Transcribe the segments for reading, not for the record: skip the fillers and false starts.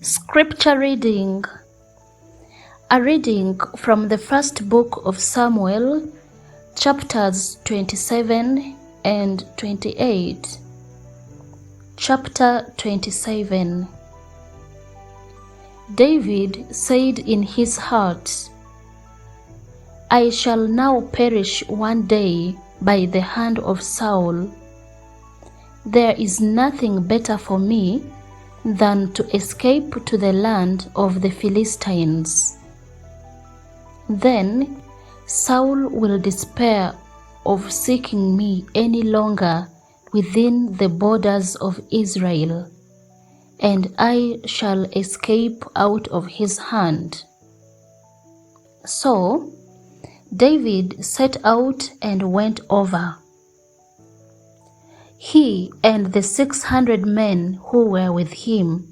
Scripture reading. A reading from the first book of Samuel, chapters 27 and 28. Chapter 27. David said in his heart, I shall now perish one day by the hand of Saul. There is nothing better for me than to escape to the land of the Philistines. Then Saul will despair of seeking me any longer within the borders of Israel, and I shall escape out of his hand. So David set out and went over, he and the 600 men who were with him,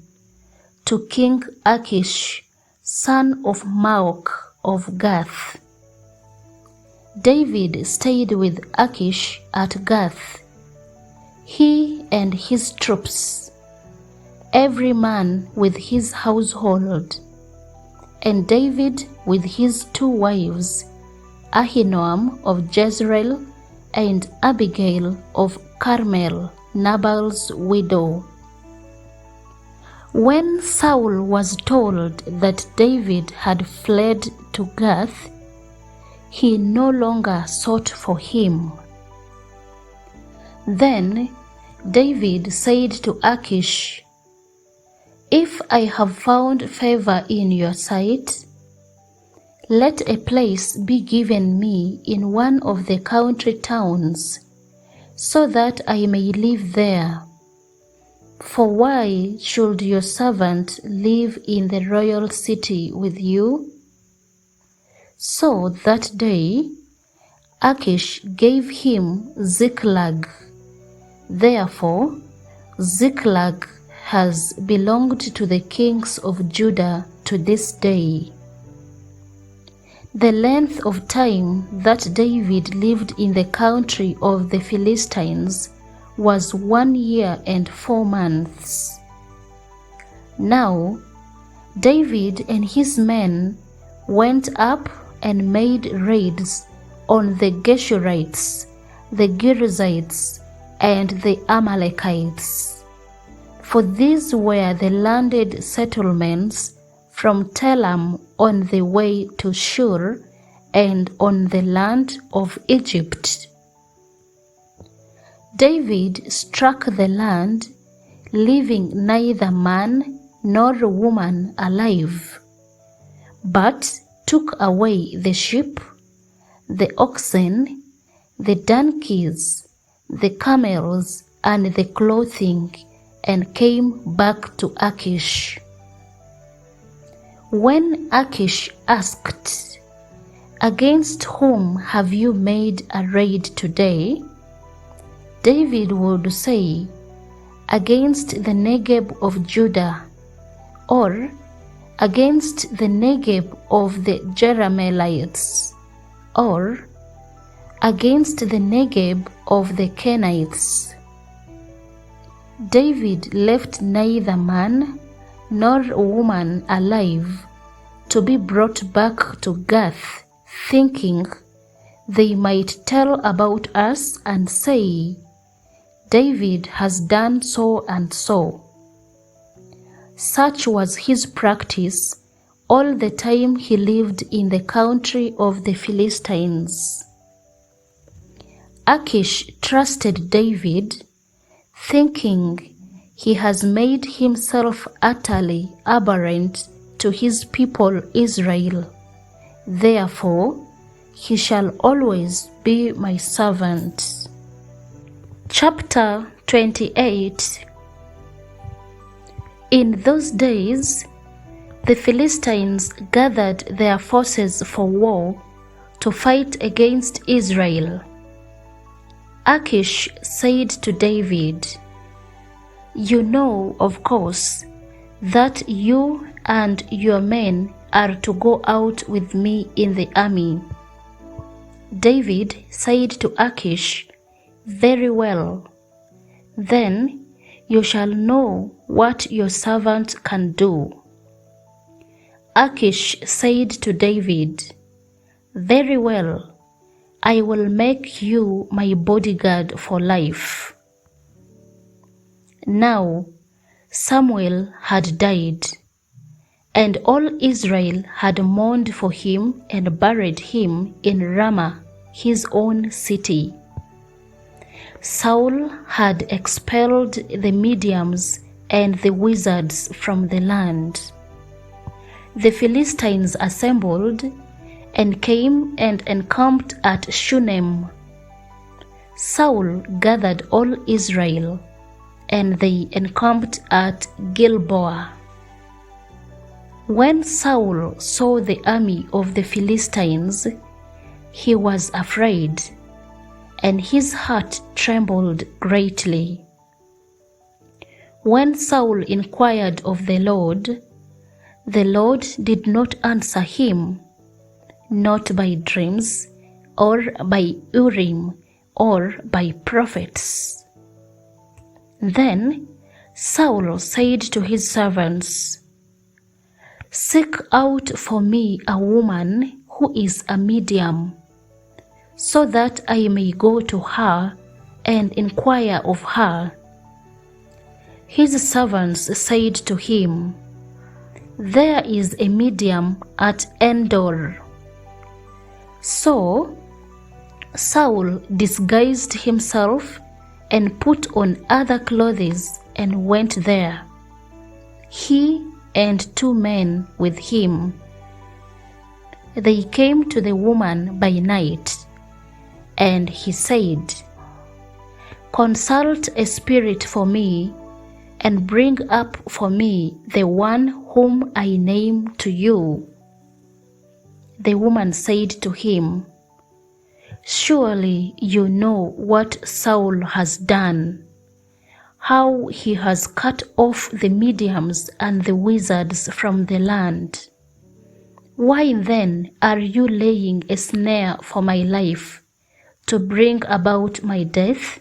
to King Achish, son of Maoch of Gath. David stayed with Achish at Gath, he and his troops, every man with his household, and David with his 2 wives, Ahinoam of Jezreel and Abigail of Carmel, Nabal's widow. When Saul was told that David had fled to Gath, he no longer sought for him. Then David said to Achish, If I have found favor in your sight, let a place be given me in one of the country towns, so that I may live there. For why should your servant live in the royal city with you? So that day Achish gave him Ziklag. Therefore Ziklag has belonged to the kings of Judah to this day. The length of time that David lived in the country of the Philistines was 1 year and 4 months. Now David and his men went up and made raids on the Geshurites, the Girzites, and the Amalekites. For these were the landed settlements from Telam on the way to Shur and on the land of Egypt. David struck the land, leaving neither man nor woman alive, but took away the sheep, the oxen, the donkeys, the camels, and the clothing, and came back to Achish. When Achish asked, Against whom have you made a raid today? David would say, Against the Negeb of Judah, or against the Negeb of the Jerahmeelites, or against the Negeb of the Kenites. David left neither man nor woman alive to be brought back to Gath, thinking they might tell about us and say, David has done so and so. Such was his practice all the time he lived in the country of the Philistines. Achish trusted David, thinking he has made himself utterly abhorrent to his people Israel. Therefore, he shall always be my servant. Chapter 28. In those days, the Philistines gathered their forces for war to fight against Israel. Achish said to David, You know, of course, that you and your men are to go out with me in the army. David said to Achish, Very well. Then you shall know what your servant can do." Achish said to David, "Very well, I will make you my bodyguard for life." Now Samuel had died, and all Israel had mourned for him and buried him in Ramah, his own city. Saul had expelled the mediums and the wizards from the land. The Philistines assembled and came and encamped at Shunem. Saul gathered all Israel, and they encamped at Gilboa. When Saul saw the army of the Philistines, he was afraid, and his heart trembled greatly. When Saul inquired of the Lord did not answer him, not by dreams, or by Urim, or by prophets. Then Saul said to his servants, "Seek out for me a woman who is a medium, so that I may go to her and inquire of her." His servants said to him, "There is a medium at Endor." So Saul disguised himself and put on other clothes and went there, he and 2 men with him. They came to the woman by night, and he said, "Consult a spirit for me, and bring up for me the one whom I name to you." The woman said to him, "Surely you know what Saul has done, how he has cut off the mediums and the wizards from the land. Why then are you laying a snare for my life to bring about my death?"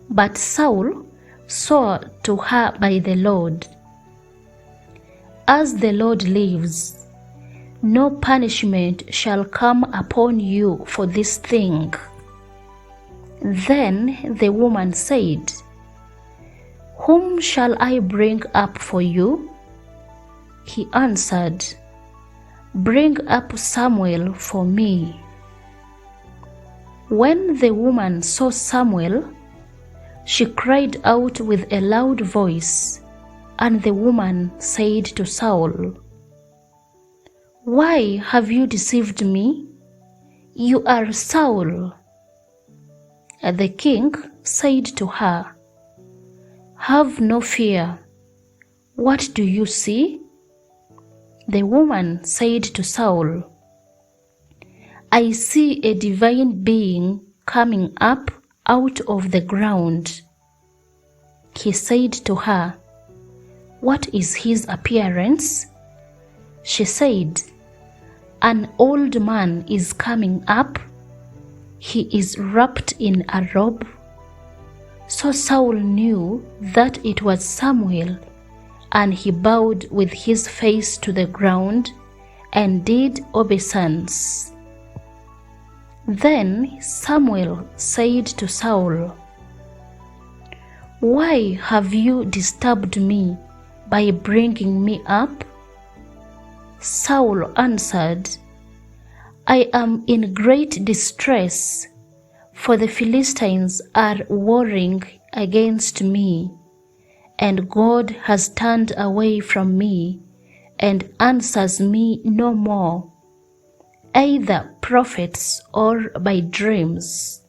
But Saul swore to her by the Lord, "As the Lord lives, no punishment shall come upon you for this thing." Then the woman said, "Whom shall I bring up for you?" He answered, "Bring up Samuel for me." When the woman saw Samuel, she cried out with a loud voice, and the woman said to Saul, "Why have you deceived me? You are Saul." The king said to her, "Have no fear. What do you see?" The woman said to Saul, "I see a divine being coming up out of the ground." He said to her, "What is his appearance?" She said, "An old man is coming up. He is wrapped in a robe." So Saul knew that it was Samuel, and he bowed with his face to the ground and did obeisance. Then Samuel said to Saul, "Why have you disturbed me by bringing me up?" Saul answered, "I am in great distress, for the Philistines are warring against me, and God has turned away from me and answers me no more, either prophets or by dreams.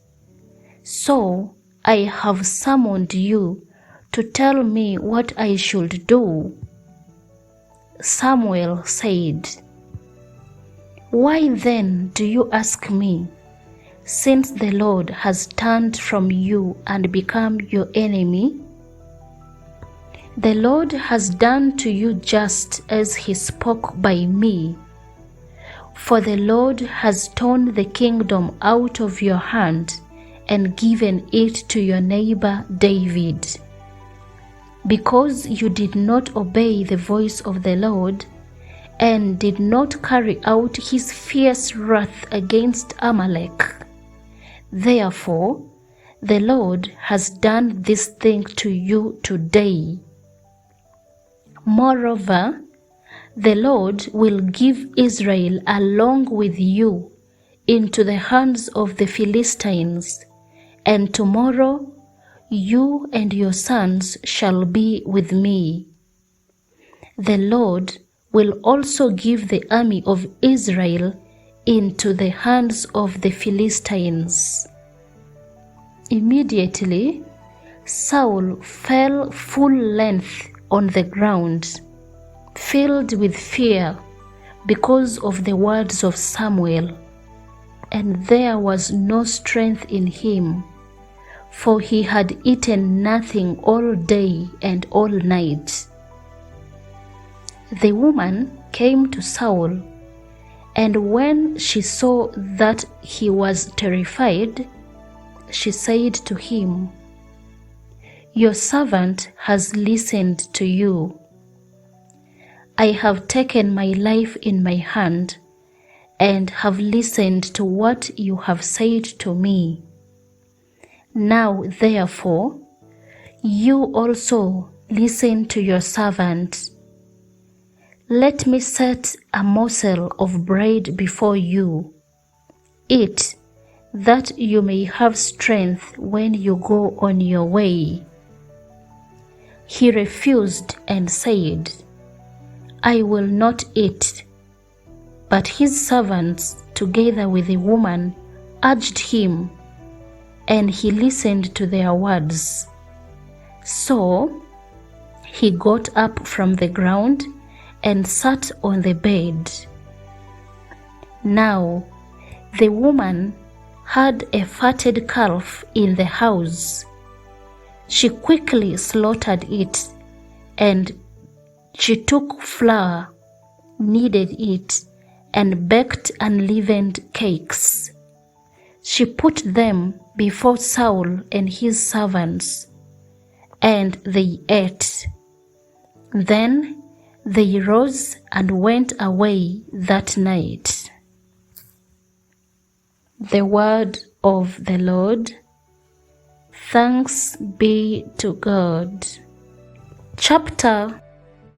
So I have summoned you to tell me what I should do." Samuel said, "Why then do you ask me, since the Lord has turned from you and become your enemy? The Lord has done to you just as he spoke by me. For the Lord has torn the kingdom out of your hand and given it to your neighbor David. because you did not obey the voice of the Lord and did not carry out his fierce wrath against Amalek. Therefore, the Lord has done this thing to you today. Moreover, the Lord will give Israel along with you into the hands of the Philistines, and tomorrow you and your sons shall be with me. The Lord will also give the army of Israel into the hands of the Philistines. Immediately, Saul fell full length on the ground, filled with fear because of the words of Samuel, and there was no strength in him, for he had eaten nothing all day and all night. The woman came to Saul, and when she saw that he was terrified, she said to him, "Your servant has listened to you. I have taken my life in my hand and have listened to what you have said to me. Now, therefore, you also listen to your servant. Let me set a morsel of bread before you. Eat, that you may have strength when you go on your way." He refused and said, "I will not eat." But his servants, together with the woman, urged him, and he listened to their words. So he got up from the ground and sat on the bed. Now the woman had a fatted calf in the house. She quickly slaughtered it, and she took flour, kneaded it, and baked unleavened cakes. She put them before Saul and his servants, and they ate. Then they rose and went away that night. The word of the Lord. Thanks be to God. Chapter